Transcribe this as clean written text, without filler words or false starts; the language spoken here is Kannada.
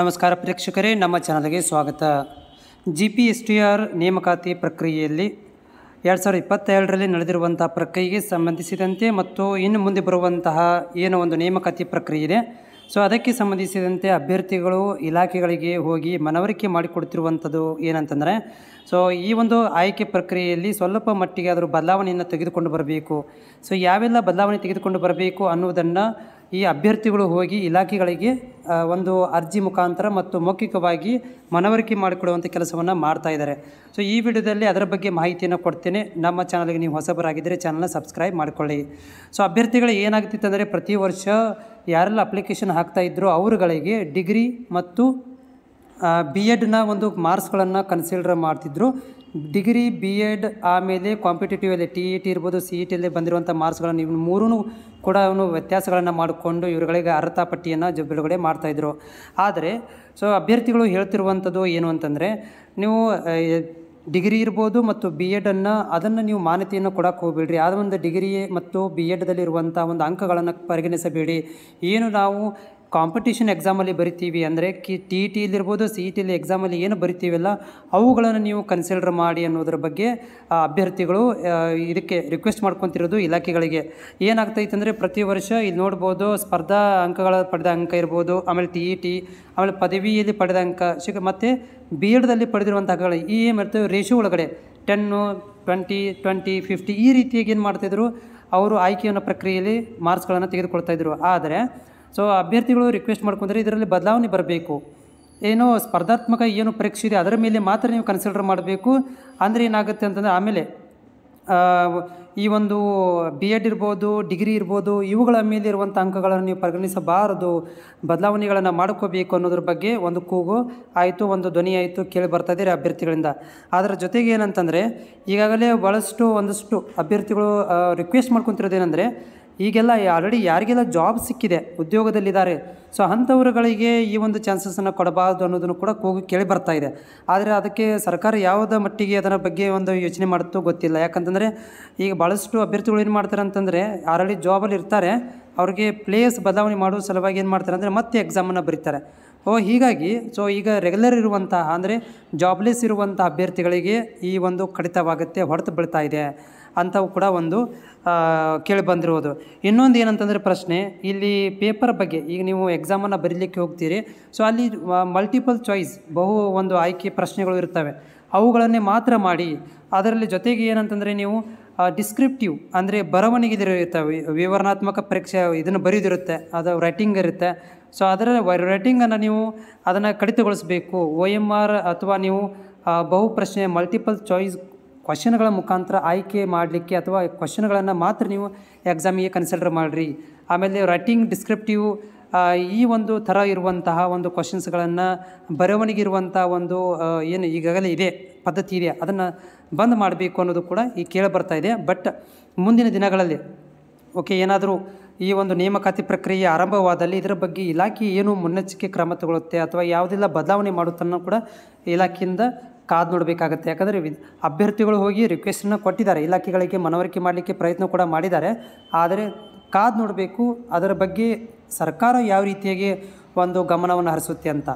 ನಮಸ್ಕಾರ ಪ್ರೇಕ್ಷಕರೇ, ನಮ್ಮ ಚಾನಲ್ಗೆ ಸ್ವಾಗತ. GPSTR ನೇಮಕಾತಿ ಪ್ರಕ್ರಿಯೆಯಲ್ಲಿ 2022ರಲ್ಲಿ ನಡೆದಿರುವಂಥ ಪ್ರಕ್ರಿಯೆಗೆ ಸಂಬಂಧಿಸಿದಂತೆ ಮತ್ತು ಇನ್ನು ಮುಂದೆ ಬರುವಂತಹ ಏನೋ ಒಂದು ನೇಮಕಾತಿ ಪ್ರಕ್ರಿಯೆ ಇದೆ. ಸೊ ಅದಕ್ಕೆ ಸಂಬಂಧಿಸಿದಂತೆ ಅಭ್ಯರ್ಥಿಗಳು ಇಲಾಖೆಗಳಿಗೆ ಹೋಗಿ ಮನವರಿಕೆ ಮಾಡಿಕೊಡ್ತಿರುವಂಥದ್ದು ಏನಂತಂದರೆ, ಸೊ ಈ ಒಂದು ಆಯ್ಕೆ ಪ್ರಕ್ರಿಯೆಯಲ್ಲಿ ಸ್ವಲ್ಪ ಮಟ್ಟಿಗೆ ಅದರ ಬದಲಾವಣೆಯನ್ನು ತೆಗೆದುಕೊಂಡು ಬರಬೇಕು. ಸೊ ಯಾವೆಲ್ಲ ಬದಲಾವಣೆ ತೆಗೆದುಕೊಂಡು ಬರಬೇಕು ಅನ್ನುವುದನ್ನು ಈ ಅಭ್ಯರ್ಥಿಗಳು ಹೋಗಿ ಇಲಾಖೆಗಳಿಗೆ ಒಂದು ಅರ್ಜಿ ಮುಖಾಂತರ ಮತ್ತು ಮೌಖಿಕವಾಗಿ ಮನವರಿಕೆ ಮಾಡಿಕೊಡುವಂಥ ಕೆಲಸವನ್ನು ಮಾಡ್ತಾ ಇದ್ದಾರೆ. ಸೊ ಈ ವಿಡಿಯೋದಲ್ಲಿ ಅದರ ಬಗ್ಗೆ ಮಾಹಿತಿಯನ್ನು ಕೊಡ್ತೇನೆ. ನಮ್ಮ ಚಾನಲ್ಗೆ ನೀವು ಹೊಸಬರಾಗಿದ್ದರೆ ಚಾನಲ್ನ ಸಬ್ಸ್ಕ್ರೈಬ್ ಮಾಡಿಕೊಳ್ಳಿ. ಸೊ ಅಭ್ಯರ್ಥಿಗಳು ಏನಾಗ್ತಿತ್ತು ಅಂದರೆ, ಪ್ರತಿ ವರ್ಷ ಯಾರೆಲ್ಲ ಅಪ್ಲಿಕೇಶನ್ ಹಾಕ್ತಾಯಿದ್ರು ಅವರುಗಳಿಗೆ ಡಿಗ್ರಿ ಮತ್ತು BEdನ ಒಂದು ಮಾರ್ಕ್ಸ್ಗಳನ್ನು ಕನ್ಸಿಡರ್ ಮಾಡ್ತಿದ್ರು. ಡಿಗ್ರಿ, BEd, ಆಮೇಲೆ ಕಾಂಪಿಟೇಟಿವಲ್ಲಿ TET ಇರ್ಬೋದು, CETಯಲ್ಲಿ ಬಂದಿರುವಂಥ ಮಾರ್ಕ್ಸ್ಗಳನ್ನು ಇವು ಮೂರೂ ಕೂಡ ವ್ಯತ್ಯಾಸಗಳನ್ನು ಮಾಡಿಕೊಂಡು ಇವರುಗಳಿಗೆ ಅರ್ಹತಾ ಪಟ್ಟಿಯನ್ನು ಬಿಡುಗಡೆ ಮಾಡ್ತಾಯಿದ್ರು. ಆದರೆ ಸೊ ಅಭ್ಯರ್ಥಿಗಳು ಹೇಳ್ತಿರುವಂಥದ್ದು ಏನು ಅಂತಂದರೆ, ನೀವು ಡಿಗ್ರಿ ಇರ್ಬೋದು ಮತ್ತು BEdನ್ನು ಅದನ್ನು ನೀವು ಮಾನ್ಯತೆಯನ್ನು ಕೊಡೋಕ್ಕೆ ಹೋಗಬೇಡ್ರಿ. ಆ ಒಂದು ಡಿಗ್ರಿ ಮತ್ತು BEdದಲ್ಲಿರುವಂಥ ಒಂದು ಅಂಕಗಳನ್ನು ಪರಿಗಣಿಸಬೇಡಿ. ಏನು ನಾವು ಕಾಂಪಿಟೇಷನ್ ಎಕ್ಸಾಮಲ್ಲಿ ಬರಿತೀವಿ ಅಂದರೆ TETಯಲ್ಲಿರ್ಬೋದು, CETಯಲ್ಲಿ ಎಕ್ಸಾಮಲ್ಲಿ ಏನು ಬರಿತೀವಲ್ಲ ಅವುಗಳನ್ನು ನೀವು ಕನ್ಸಿಡರ್ ಮಾಡಿ ಅನ್ನೋದ್ರ ಬಗ್ಗೆ ಅಭ್ಯರ್ಥಿಗಳು ಇದಕ್ಕೆ ರಿಕ್ವೆಸ್ಟ್ ಮಾಡ್ಕೊತಿರೋದು ಇಲಾಖೆಗಳಿಗೆ. ಏನಾಗ್ತೈತೆ ಅಂದರೆ, ಪ್ರತಿ ವರ್ಷ ಇಲ್ಲಿ ನೋಡ್ಬೋದು, ಸ್ಪರ್ಧಾ ಅಂಕಗಳ ಪಡೆದ ಅಂಕ ಇರ್ಬೋದು, ಆಮೇಲೆ TET, ಆಮೇಲೆ ಪದವಿಯಲ್ಲಿ ಪಡೆದ ಅಂಕ ಮತ್ತು BEdದಲ್ಲಿ ಪಡೆದಿರುವಂಥ ಅಂಕಗಳು ಈ ಮತ್ತು ರೇಷೋ ಒಳಗಡೆ 10, 20, 20, 50 ಈ ರೀತಿಯಾಗಿ ಏನು ಮಾಡ್ತಾಯಿದ್ರು, ಅವರು ಆಯ್ಕೆಯನ್ನು ಪ್ರಕ್ರಿಯೆಯಲ್ಲಿ ಮಾರ್ಕ್ಸ್ಗಳನ್ನು ತೆಗೆದುಕೊಳ್ತಾಯಿದ್ರು. ಆದರೆ ಸೊ ಅಭ್ಯರ್ಥಿಗಳು ರಿಕ್ವೆಸ್ಟ್ ಮಾಡ್ಕೊಂಡ್ರೆ ಇದರಲ್ಲಿ ಬದಲಾವಣೆ ಬರಬೇಕು. ಏನೋ ಸ್ಪರ್ಧಾತ್ಮಕ ಏನು ಪರೀಕ್ಷೆ ಇದೆ ಅದರ ಮೇಲೆ ಮಾತ್ರ ನೀವು ಕನ್ಸಿಡರ್ ಮಾಡಬೇಕು. ಅಂದರೆ ಏನಾಗುತ್ತೆ ಅಂತಂದರೆ, ಆಮೇಲೆ ಈ ಒಂದು BEd ಇರ್ಬೋದು, ಡಿಗ್ರಿ ಇರ್ಬೋದು, ಇವುಗಳ ಮೇಲೆ ಇರುವಂಥ ಅಂಕಗಳನ್ನು ನೀವು ಪರಿಗಣಿಸಬಾರದು, ಬದಲಾವಣೆಗಳನ್ನು ಮಾಡ್ಕೋಬೇಕು ಅನ್ನೋದ್ರ ಬಗ್ಗೆ ಒಂದು ಕೂಗು ಆಯಿತು, ಒಂದು ಧ್ವನಿ ಆಯಿತು ಕೇಳಿ ಬರ್ತಾಯಿದೆ ಅಭ್ಯರ್ಥಿಗಳಿಂದ. ಅದರ ಜೊತೆಗೆ ಏನಂತಂದರೆ, ಈಗಾಗಲೇ ಒಂದಷ್ಟು ಅಭ್ಯರ್ಥಿಗಳು ರಿಕ್ವೆಸ್ಟ್ ಮಾಡ್ಕೊತಿರೋದೇನೆಂದರೆ, ಈಗೆಲ್ಲ ಆಲ್ರೆಡಿ ಯಾರಿಗೆಲ್ಲ ಜಾಬ್ ಸಿಕ್ಕಿದೆ, ಉದ್ಯೋಗದಲ್ಲಿದ್ದಾರೆ, ಸೊ ಅಂಥವ್ರುಗಳಿಗೆ ಈ ಒಂದು ಚಾನ್ಸಸನ್ನು ಕೊಡಬಾರ್ದು ಅನ್ನೋದನ್ನು ಕೂಡ ಕೂಗು ಕೇಳಿ ಬರ್ತಾ ಇದೆ. ಆದರೆ ಅದಕ್ಕೆ ಸರ್ಕಾರ ಯಾವುದ ಮಟ್ಟಿಗೆ ಅದರ ಬಗ್ಗೆ ಒಂದು ಯೋಚನೆ ಮಾಡುತ್ತೋ ಗೊತ್ತಿಲ್ಲ. ಯಾಕಂತಂದರೆ ಈಗ ಭಾಳಷ್ಟು ಅಭ್ಯರ್ಥಿಗಳು ಏನು ಮಾಡ್ತಾರೆ ಅಂತಂದರೆ, ಆಲ್ರೆಡಿ ಜಾಬಲ್ಲಿ ಇರ್ತಾರೆ, ಅವ್ರಿಗೆ ಪ್ಲೇಸ್ ಬದಲಾವಣೆ ಮಾಡುವ ಸಲುವಾಗಿ ಏನು ಮಾಡ್ತಾರೆ ಅಂದರೆ ಮತ್ತೆ ಎಕ್ಸಾಮನ್ನು ಬರೀತಾರೆ. ಹೀಗಾಗಿ ಸೊ ಈಗ ರೆಗ್ಯುಲರ್ ಇರುವಂತಹ ಅಂದರೆ ಜಾಬ್ಲೆಸ್ ಇರುವಂಥ ಅಭ್ಯರ್ಥಿಗಳಿಗೆ ಈ ಒಂದು ಕಡಿತವಾಗುತ್ತೆ, ಹೊಡೆತ ಬೀಳ್ತಾ ಇದೆ ಅಂಥವು ಕೂಡ ಒಂದು ಕೇಳಿ ಬಂದಿರೋದು. ಇನ್ನೊಂದು ಏನಂತಂದರೆ ಪ್ರಶ್ನೆ, ಇಲ್ಲಿ ಪೇಪರ್ ಬಗ್ಗೆ, ಈಗ ನೀವು ಎಕ್ಸಾಮನ್ನು ಬರೀಲಿಕ್ಕೆ ಹೋಗ್ತೀರಿ, ಸೊ ಅಲ್ಲಿ ಮಲ್ಟಿಪಲ್ ಚಾಯ್ಸ್ ಬಹು ಒಂದು ಆಯ್ಕೆ ಪ್ರಶ್ನೆಗಳು ಇರ್ತವೆ, ಅವುಗಳನ್ನೇ ಮಾತ್ರ ಮಾಡಿ. ಅದರಲ್ಲಿ ಜೊತೆಗೆ ಏನಂತಂದರೆ, ನೀವು ಡಿಸ್ಕ್ರಿಪ್ಟಿವ್ ಅಂದರೆ ಬರವಣಿಗೆ ಇರ್ತವೆ, ವಿವರಣಾತ್ಮಕ ಪರೀಕ್ಷೆ ಇದನ್ನು ಬರೆಯೋದಿರುತ್ತೆ, ಅದು ರೈಟಿಂಗ್ ಇರುತ್ತೆ. ಸೊ ಅದರ ರೈಟಿಂಗನ್ನು ನೀವು ಅದನ್ನು ಕಡಿತಗೊಳಿಸಬೇಕು. OMR ಅಥವಾ ನೀವು ಬಹು ಪ್ರಶ್ನೆ ಮಲ್ಟಿಪಲ್ ಚಾಯ್ಸ್ ಕ್ವಶನ್ಗಳ ಮುಖಾಂತರ ಆಯ್ಕೆ ಮಾಡಲಿಕ್ಕೆ ಅಥವಾ ಕ್ವಶನ್ಗಳನ್ನು ಮಾತ್ರ ನೀವು ಎಕ್ಸಾಮಿಗೆ ಕನ್ಸಿಡರ್ ಮಾಡಿರಿ. ಆಮೇಲೆ ರೈಟಿಂಗ್, ಡಿಸ್ಕ್ರಿಪ್ಟಿವ್ ಈ ಒಂದು ಥರ ಇರುವಂತಹ ಒಂದು ಕ್ವಶನ್ಸ್ಗಳನ್ನು ಬರವಣಿಗೆ ಇರುವಂಥ ಒಂದು ಏನು ಈಗಾಗಲೇ ಇದೆ ಪದ್ಧತಿ ಇದೆ ಅದನ್ನು ಬಂದ್ ಮಾಡಬೇಕು ಅನ್ನೋದು ಕೂಡ ಈಗ ಕೇಳಿ ಬರ್ತಾ ಇದೆ. ಬಟ್ ಮುಂದಿನ ದಿನಗಳಲ್ಲಿ ಏನಾದರೂ ಈ ಒಂದು ನೇಮಕಾತಿ ಪ್ರಕ್ರಿಯೆ ಆರಂಭವಾದಲ್ಲಿ ಇದರ ಬಗ್ಗೆ ಇಲಾಖೆ ಏನು ಮುನ್ನೆಚ್ಚರಿಕೆ ಕ್ರಮ ತಗೊಳ್ಳುತ್ತೆ ಅಥವಾ ಯಾವುದೆಲ್ಲ ಬದಲಾವಣೆ ಮಾಡುತ್ತನ್ನೋ ಕೂಡ ಇಲಾಖೆಯಿಂದ ಕಾದು ನೋಡಬೇಕಾಗತ್ತೆ. ಯಾಕಂದರೆ ಅಭ್ಯರ್ಥಿಗಳು ಹೋಗಿ ರಿಕ್ವೆಸ್ಟನ್ನು ಕೊಟ್ಟಿದ್ದಾರೆ, ಇಲಾಖೆಗಳಿಗೆ ಮನವರಿಕೆ ಮಾಡಲಿಕ್ಕೆ ಪ್ರಯತ್ನ ಕೂಡ ಮಾಡಿದ್ದಾರೆ. ಆದರೆ ಕಾದು ನೋಡಬೇಕು ಅದರ ಬಗ್ಗೆ ಸರ್ಕಾರ ಯಾವ ರೀತಿಯಾಗಿ ಒಂದು ಗಮನವನ್ನು ಹರಿಸುತ್ತೆ ಅಂತ.